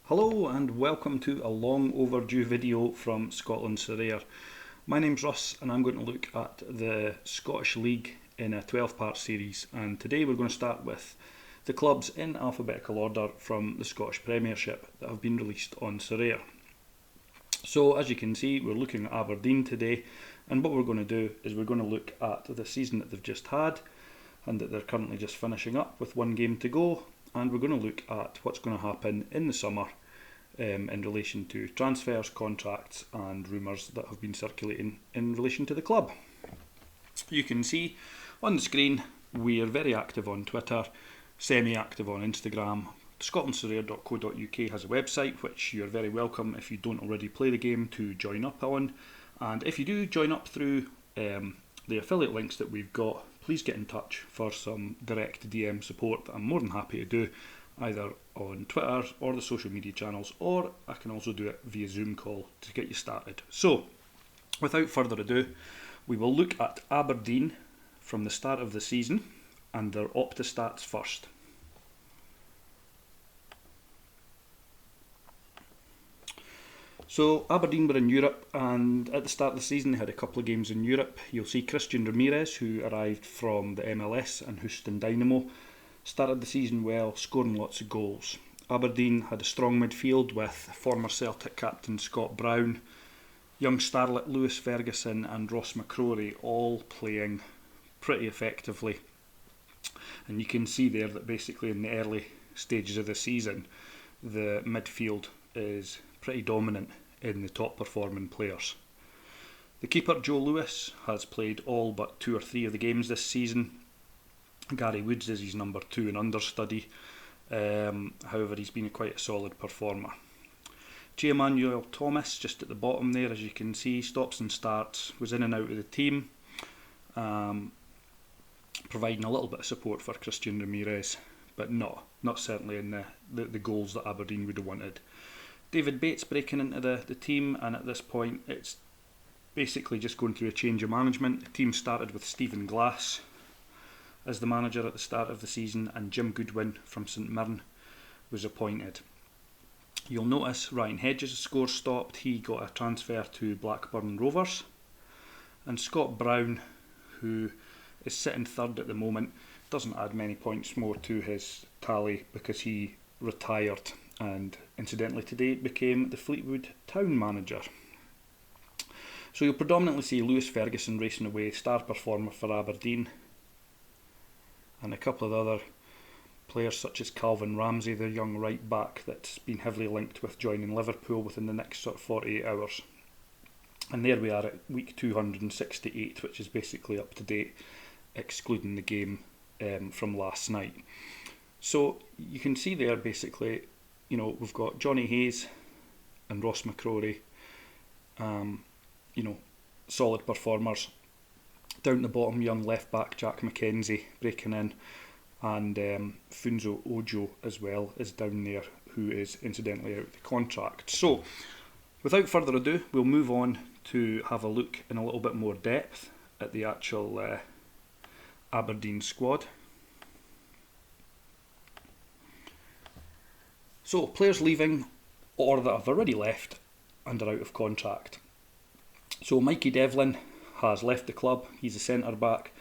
Hello and welcome to a long overdue video from Scotland Sorare. My name's Russ and I'm going to look at the Scottish League in a 12-part series, and today we're going to start with the clubs in alphabetical order from the Scottish Premiership that have been released on Sorare. So as you can see, we're looking at Aberdeen today, and what we're going to do is we're going to look at the season that they've just had and that they're currently just finishing up with one game to go. And we're going to look at what's going to happen in the summer in relation to transfers, contracts and rumours that have been circulating in relation to the club. You can see on the screen we are very active on Twitter, semi-active on Instagram. scotlandsorare.co.uk has a website which you're very welcome, if you don't already play the game, to join up on. And if you do join up through the affiliate links that we've got, please get in touch for some direct DM support that I'm more than happy to do, either on Twitter or the social media channels, or I can also do it via Zoom call to get you started. So, without further ado, we will look at Aberdeen from the start of the season and their Opta stats first. So Aberdeen were in Europe, and at the start of the season they had a couple of games in Europe. You'll see Christian Ramirez, who arrived from the MLS and Houston Dynamo, started the season well, scoring lots of goals. Aberdeen had a strong midfield with former Celtic captain Scott Brown, young starlet Lewis Ferguson and Ross McCrory all playing pretty effectively. And you can see there that basically in the early stages of the season the midfield is pretty dominant in the top performing players. The keeper Joe Lewis has played all but 2 or 3 of the games this season. Gary Woods is his number 2 and understudy. However, he's been quite a solid performer. J. Emmanuel Thomas, just at the bottom there, as you can see, stops and starts, was in and out of the team, providing a little bit of support for Christian Ramirez, but not certainly in the goals that Aberdeen would have wanted. David Bates breaking into the team, and at this point it's basically just going through a change of management. The team started with Stephen Glass as the manager at the start of the season, and Jim Goodwin from St Mirren was appointed. You'll notice Ryan Hedges' score stopped. He got a transfer to Blackburn Rovers, and Scott Brown, who is sitting third at the moment, doesn't add many points more to his tally because he retired and incidentally today became the Fleetwood Town manager. So you'll predominantly see Lewis Ferguson racing away, star performer for Aberdeen, and a couple of other players such as Calvin Ramsey, their young right back, that's been heavily linked with joining Liverpool within the next sort of 48 hours. And there we are at week 268, which is basically up to date, excluding the game from last night. So you can see there basically, you know, we've got Johnny Hayes and Ross McCrory, solid performers. Down the bottom, young left back Jack McKenzie breaking in, and Funzo Ojo as well is down there, who is incidentally out of the contract. So without further ado, we'll move on to have a look in a little bit more depth at the actual Aberdeen squad. So, players leaving or that have already left and are out of contract. So, Mikey Devlin has left the club. He's a centre back,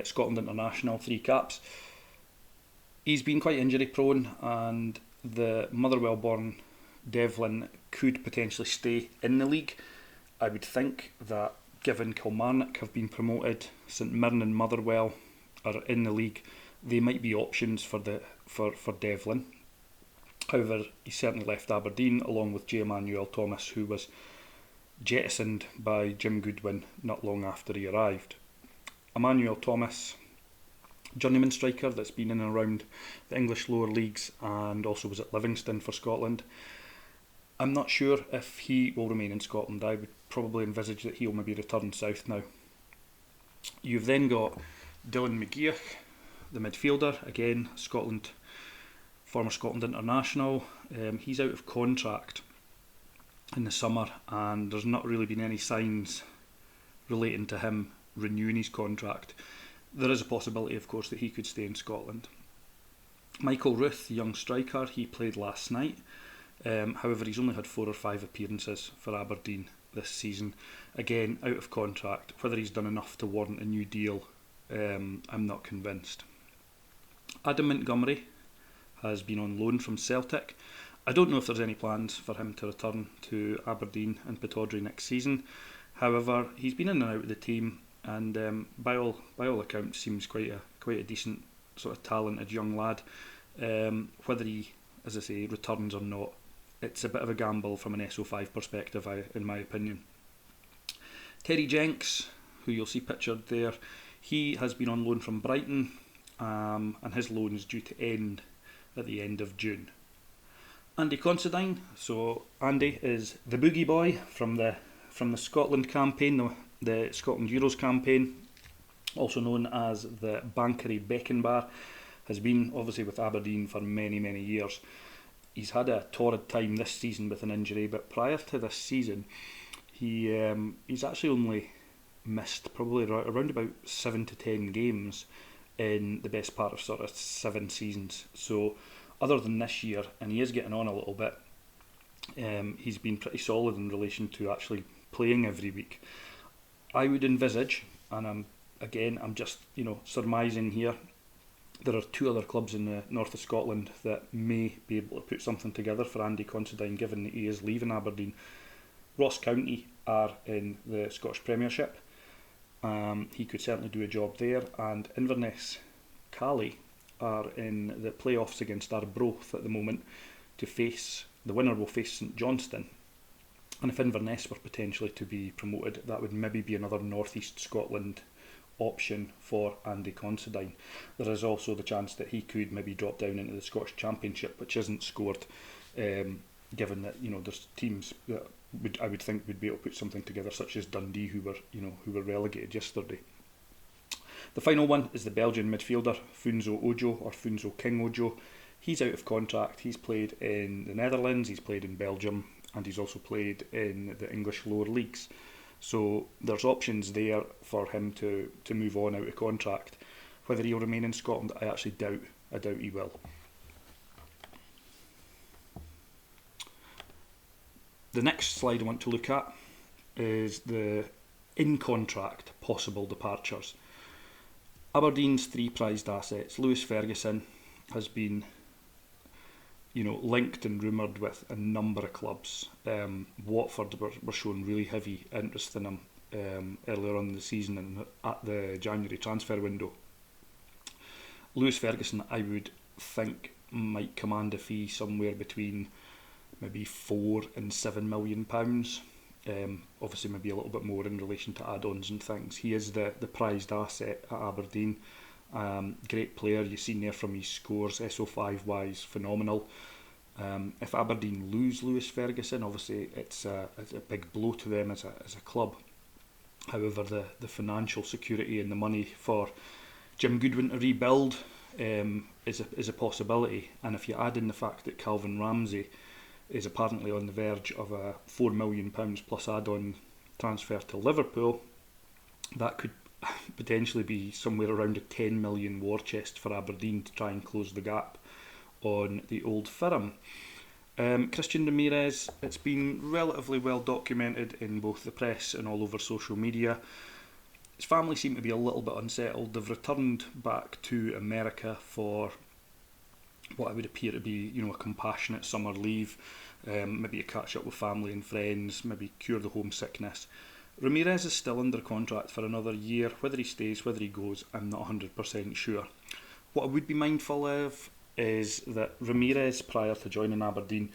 Scotland international, 3 caps. He's been quite injury prone, and the Motherwell-born Devlin could potentially stay in the league. I would think that given Kilmarnock have been promoted, St Mirren and Motherwell are in the league, they might be options for Devlin. However, he certainly left Aberdeen along with J. Emmanuel Thomas, who was jettisoned by Jim Goodwin not long after he arrived. Emmanuel Thomas, journeyman striker that's been in and around the English lower leagues and also was at Livingston for Scotland. I'm not sure if he will remain in Scotland. I would probably envisage that he'll maybe return south now. You've then got Dylan McGeoch, the midfielder, again former Scotland international. He's out of contract in the summer, and there's not really been any signs relating to him renewing his contract. There is a possibility, of course, that he could stay in Scotland. Michael Ruth, the young striker, he played last night. However, he's only had 4 or 5 appearances for Aberdeen this season. Again, out of contract. Whether he's done enough to warrant a new deal, I'm not convinced. Adam Montgomery has been on loan from Celtic. I don't know if there's any plans for him to return to Aberdeen and Pittodrie next season. However, he's been in and out of the team, and by all accounts, seems quite a decent sort of talented young lad. Whether he, as I say, returns or not, it's a bit of a gamble from an SO5 perspective, in my opinion. Terry Jenks, who you'll see pictured there, he has been on loan from Brighton, and his loan is due to end at the end of June. Andy Considine, so Andy is the boogie boy from the Scotland campaign, the Scotland Euros campaign, also known as the Bankery Beckenbauer, has been obviously with Aberdeen for many years. He's had a torrid time this season with an injury, but prior to this season, he's actually only missed probably around about 7 to 10 games in the best part of sort of 7 seasons. So other than this year, and he is getting on a little bit, he's been pretty solid in relation to actually playing every week. I would envisage, and I'm just surmising here, there are 2 other clubs in the north of Scotland that may be able to put something together for Andy Considine, given that he is leaving Aberdeen. Ross County are in the Scottish Premiership. He could certainly do a job there, and Inverness Cali are in the playoffs against Arbroath at the moment. The winner will face St Johnstone, and if Inverness were potentially to be promoted, that would maybe be another North East Scotland option for Andy Considine. There is also the chance that he could maybe drop down into the Scottish Championship, which isn't scored, given that there's teams that I would think would be able to put something together, such as Dundee, who were relegated yesterday. The final one is the Belgian midfielder Funso Ojo, or Funso King Ojo. He's out of contract. He's played in the Netherlands, he's played in Belgium, and he's also played in the English lower leagues. So there's options there for him to move on out of contract. Whether he'll remain in Scotland, I actually doubt. I doubt he will. The next slide I want to look at is the in-contract possible departures. Aberdeen's 3 prized assets. Lewis Ferguson has been linked and rumoured with a number of clubs. Watford were showing really heavy interest in him earlier on in the season and at the January transfer window. Lewis Ferguson, I would think, might command a fee somewhere between maybe £4 and £7 million. Obviously maybe a little bit more in relation to add-ons and things. He is the prized asset at Aberdeen. Great player, you've seen there from his scores, SO5 wise, phenomenal. If Aberdeen lose Lewis Ferguson, obviously it's a big blow to them as a club. However, the financial security and the money for Jim Goodwin to rebuild is a possibility. And if you add in the fact that Calvin Ramsey is apparently on the verge of a £4 million plus add-on transfer to Liverpool, that could potentially be somewhere around a 10 million war chest for Aberdeen to try and close the gap on the old firm. Christian Ramirez, it's been relatively well documented in both the press and all over social media. His family seem to be a little bit unsettled. They've returned back to America for what I would appear to be, a compassionate summer leave, maybe a catch up with family and friends, maybe cure the homesickness. Ramirez is still under contract for another year. Whether he stays, whether he goes, I'm not 100% sure. What I would be mindful of is that Ramirez, prior to joining Aberdeen,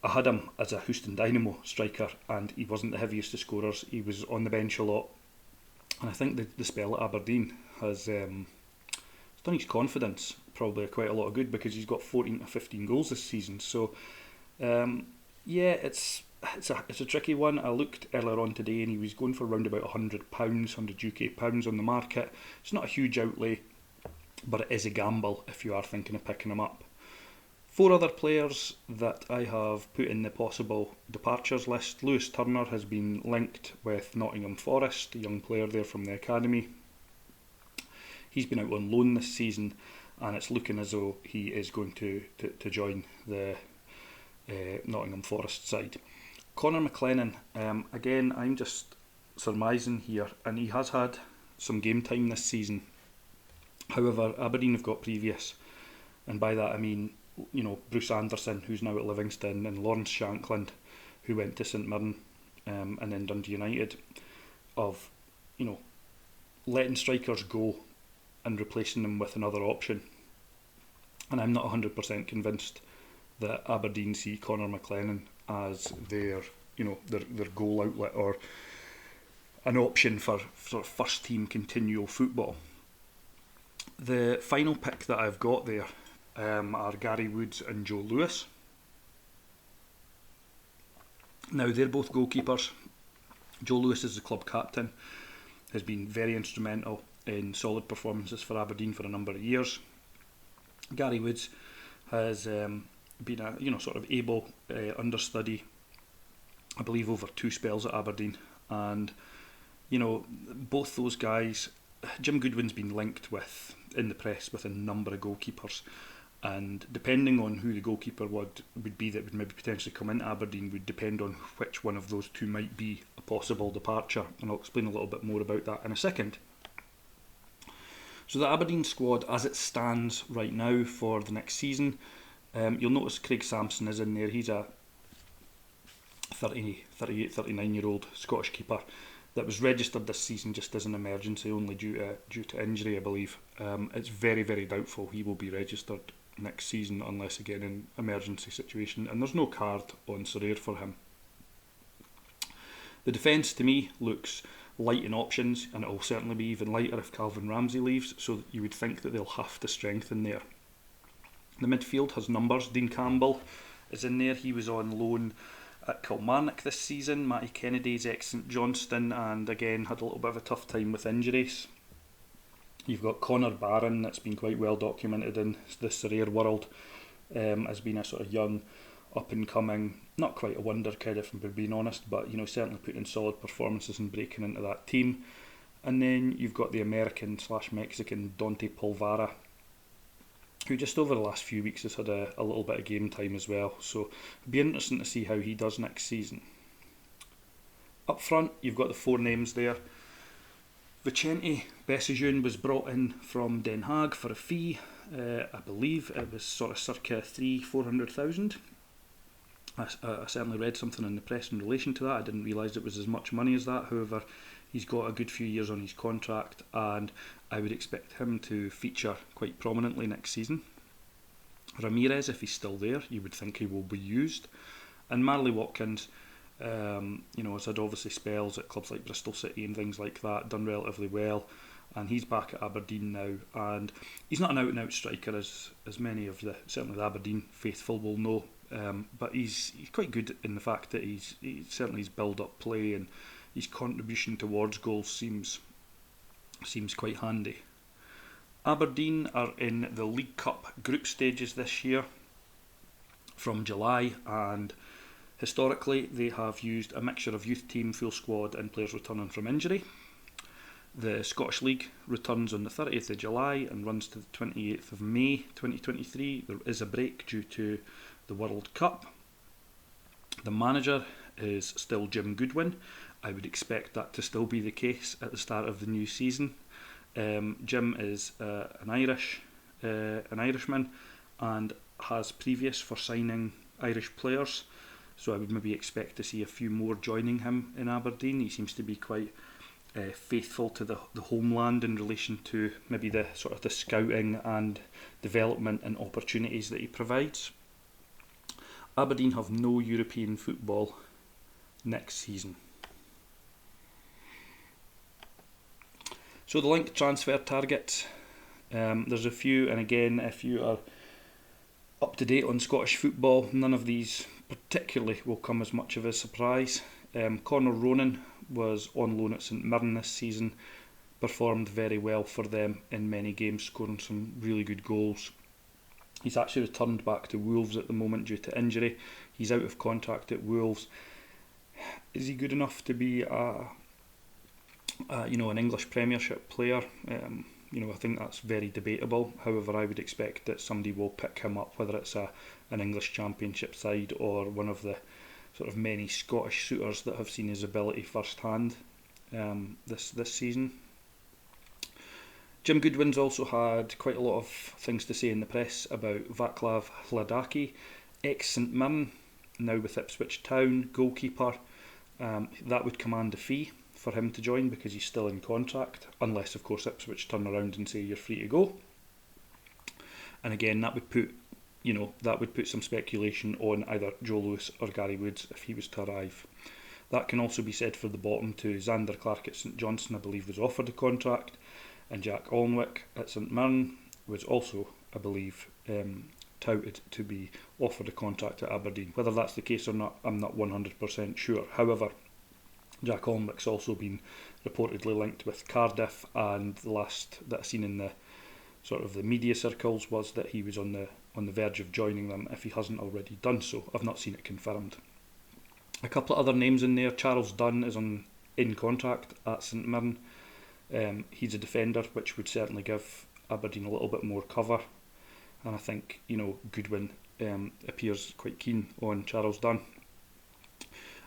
I had him as a Houston Dynamo striker, and he wasn't the heaviest of scorers. He was on the bench a lot, and I think the spell at Aberdeen has done his confidence probably quite a lot of good, because he's got 14 to 15 goals this season. So it's a tricky one. I looked earlier on today, and he was going for around about £100, £100 UK on the market. It's not a huge outlay, but it is a gamble if you are thinking of picking him up. 4 other players that I have put in the possible departures list. Lewis Turner has been linked with Nottingham Forest, a young player there from the academy. He's been out on loan this season, and it's looking as though he is going to join the Nottingham Forest side. Connor McLennan, again, I'm just surmising here, and he has had some game time this season. However, Aberdeen have got previous, and by that I mean, Bruce Anderson, who's now at Livingston, and Lawrence Shankland, who went to St Mirren and then Dundee United, of, letting strikers go and replacing them with another option. And I'm not 100% convinced that Aberdeen see Connor McLennan as their goal outlet or an option for sort of first team continual football. The final pick that I've got there are Gary Woods and Joe Lewis. Now, they're both goalkeepers. Joe Lewis is the club captain, has been very instrumental in solid performances for Aberdeen for a number of years. Gary Woods has been a sort of able understudy, I believe, over 2 spells at Aberdeen, and both those guys. Jim Goodwin's been linked with in the press with a number of goalkeepers, and depending on who the goalkeeper would be that would maybe potentially come into Aberdeen would depend on which one of those two might be a possible departure, and I'll explain a little bit more about that in a second. So the Aberdeen squad as it stands right now for the next season, you'll notice Craig Sampson is in there. He's a 38, 39-year-old Scottish keeper that was registered this season just as an emergency only due to injury, I believe. It's very, very doubtful he will be registered next season unless, again, an emergency situation, and there's no card on Sorare for him. The defence to me looks light in options, and it will certainly be even lighter if Calvin Ramsey leaves, so you would think that they'll have to strengthen there. The midfield has numbers. Dean Campbell is in there. He was on loan at Kilmarnock this season. Matty Kennedy's ex-St Johnstone, and again had a little bit of a tough time with injuries. You've got Connor Barron, that's been quite well documented in the Sorare world, as being a sort of young, up-and-coming, not quite a wonder kid if I'm being honest, but certainly putting in solid performances and breaking into that team. And then you've got the American/Mexican Dante Polvara, who just over the last few weeks has had a little bit of game time as well, so it'll be interesting to see how he does next season. Up front, you've got the 4 names there. Vicente Bessejun was brought in from Den Haag for a fee. I believe it was sort of circa 300,000-400,000. I certainly read something in the press in relation to that. I didn't realise it was as much money as that. However, he's got a good few years on his contract, and I would expect him to feature quite prominently next season. Ramirez, if he's still there, you would think he will be used. And Marley Watkins, has had obviously spells at clubs like Bristol City and things like that, done relatively well, and he's back at Aberdeen now, and he's not an out-and-out striker as many of certainly the Aberdeen faithful will know, but he's quite good in the fact that he's certainly his build-up play and his contribution towards goals seems quite handy. Aberdeen are in the League Cup group stages this year from July, and historically they have used a mixture of youth team, full squad and players returning from injury. The Scottish League returns on the 30th of July and runs to the 28th of May 2023. There is a break due to the World Cup. The manager is still Jim Goodwin. I would expect that to still be the case at the start of the new season. Jim is an Irishman and has previous for signing Irish players, so I would maybe expect to see a few more joining him in Aberdeen. He seems to be quite faithful to the homeland in relation to maybe the sort of the scouting and development and opportunities that he provides. Aberdeen have no European football next season. So the linked transfer targets, there's a few, and again, if you are up to date on Scottish football, none of these particularly will come as much of a surprise. Conor Ronan was on loan at St Mirren this season, performed very well for them in many games, scoring some really good goals. He's actually returned back to Wolves at the moment due to injury. He's out of contract at Wolves. Is he good enough to be an English Premiership player? I think that's very debatable. However, I would expect that somebody will pick him up, whether it's an English Championship side or one of the sort of many Scottish suitors that have seen his ability firsthand this season. Jim Goodwin's also had quite a lot of things to say in the press about Vaclav Hladaki, ex-St Mirren, now with Ipswich Town, goalkeeper. That would command a fee for him to join because he's still in contract, unless of course Ipswich turn around and say you're free to go. And again, that would put some speculation on either Joe Lewis or Gary Woods if he was to arrive. That can also be said for the bottom two. Xander Clark at St Johnstone, I believe, was offered a contract, and Jack Alnwick at St Mirren was also, I believe, touted to be offered a contract at Aberdeen. Whether that's the case or not, I'm not 100% sure. However, Jack Alnwick's also been reportedly linked with Cardiff, and the last that I've seen in the sort of the media circles was that he was on the verge of joining them if he hasn't already done so. I've not seen it confirmed. A couple of other names in there. Charles Dunn is in contract at St Mirren. He's a defender, which would certainly give Aberdeen a little bit more cover, and I think Goodwin appears quite keen on Charles Dunn.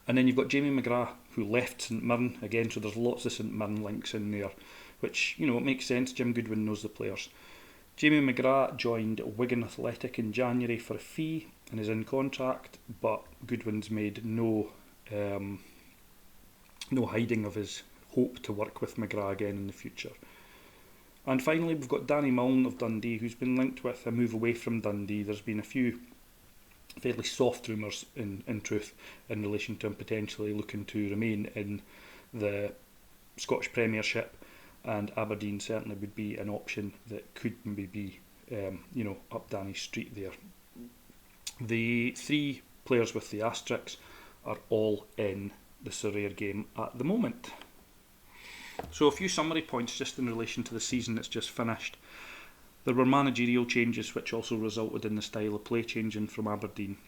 And then you've got Jamie McGrath, who left St Mirren again, so there's lots of St Mirren links in there, which it makes sense. Jim Goodwin knows the players. Jamie McGrath joined Wigan Athletic in January for a fee and is in contract, but Goodwin's made no hiding of his hope to work with McGrath again in the future. And finally, we've got Danny Mullen of Dundee, who's been linked with a move away from Dundee. There's been a few fairly soft rumours, in truth, in relation to him potentially looking to remain in the Scottish Premiership, and Aberdeen certainly would be an option that could maybe be, up Danny's street there. The three players with the asterisks are all in the Sorare game at the moment. So a few summary points just in relation to the season that's just finished. There were managerial changes which also resulted in the style of play changing from Aberdeen.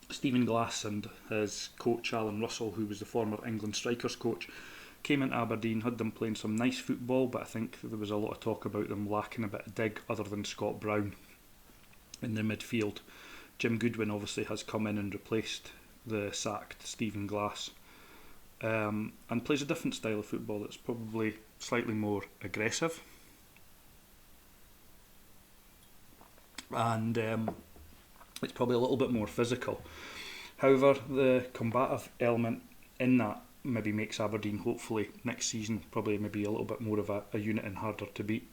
Stephen Glass and his coach Alan Russell, who was the former England strikers coach, came into Aberdeen, had them playing some nice football, but I think there was a lot of talk about them lacking a bit of dig other than Scott Brown in the midfield. Jim Goodwin obviously has come in and replaced the sacked Stephen Glass, and plays a different style of football that's probably slightly more aggressive. And it's probably a little bit more physical. However, the combative element in that maybe makes Aberdeen, hopefully next season, probably maybe a little bit more of a unit and harder to beat.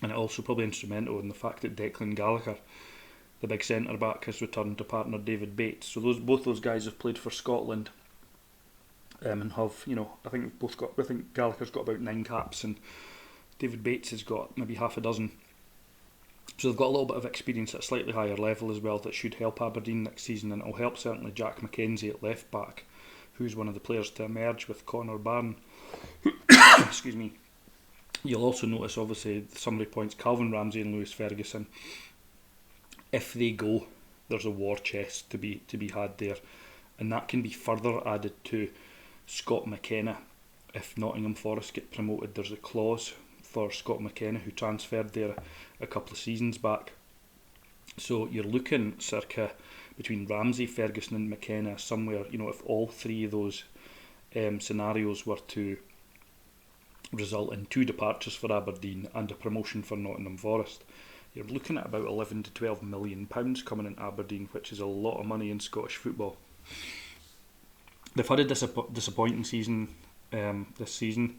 And it also probably instrumental in the fact that Declan Gallagher, the big centre back, has returned to partner David Bates. So both those guys have played for Scotland, and have I think Gallagher's got about 9 caps and David Bates has got maybe half a dozen. So they've got a little bit of experience at a slightly higher level as well that should help Aberdeen next season, and it'll help certainly Jack McKenzie at left back, who's one of the players to emerge with Connor Barron. Excuse me. You'll also notice, obviously, the summary points, Calvin Ramsey and Lewis Ferguson. If they go, there's a war chest to be had there, and that can be further added to Scott McKenna. If Nottingham Forest get promoted, there's a clause for Scott McKenna, who transferred there a couple of seasons back. So you're looking circa between Ramsey, Ferguson and McKenna, somewhere, if all three of those scenarios were to result in 2 departures for Aberdeen and a promotion for Nottingham Forest, you're looking at about £11 to £12 million coming in Aberdeen, which is a lot of money in Scottish football. They've had a disappointing season this season.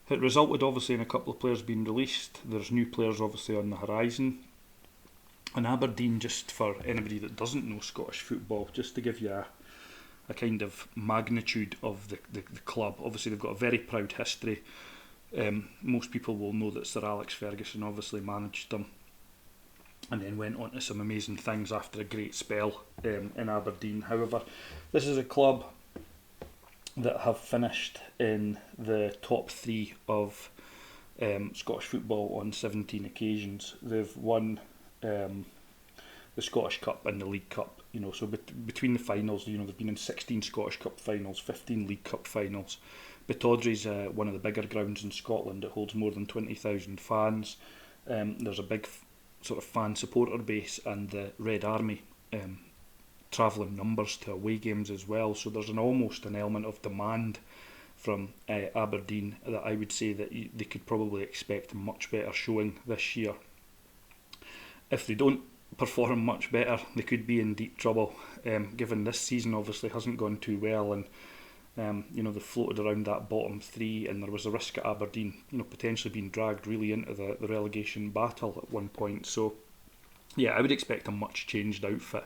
It resulted obviously in a couple of players being released. There's new players obviously on the horizon. And Aberdeen, just for anybody that doesn't know Scottish football, just to give you a kind of magnitude of the club. Obviously they've got a very proud history. Most people will know that Sir Alex Ferguson obviously managed them and then went on to some amazing things after a great spell in Aberdeen. However, this is a club that have finished in the top 3 of Scottish football on 17 occasions. They've won the Scottish Cup and the League Cup. So between the finals, they've been in 16 Scottish Cup finals, 15 League Cup finals, Pittodrie's one of the bigger grounds in Scotland. It holds more than 20,000 fans. There's a big sort of fan supporter base, and the Red Army travel in numbers to away games as well. So there's almost an element of demand from Aberdeen that I would say that they could probably expect a much better showing this year. If they don't perform much better, they could be in deep trouble, given this season obviously hasn't gone too well, and they floated around that bottom three, and there was a risk at Aberdeen, potentially being dragged really into the relegation battle at one point. So yeah, I would expect a much changed outfit,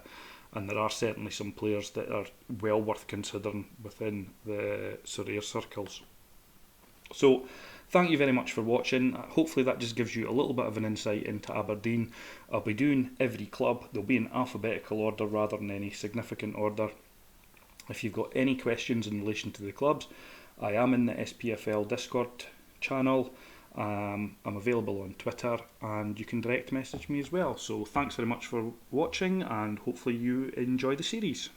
and there are certainly some players that are well worth considering within the Sorare circles. So thank you very much for watching. Hopefully that just gives you a little bit of an insight into Aberdeen. I'll be doing every club. They'll be in alphabetical order rather than any significant order. If you've got any questions in relation to the clubs, I am in the SPFL Discord channel. I'm available on Twitter, and you can direct message me as well. So thanks very much for watching, and hopefully you enjoy the series.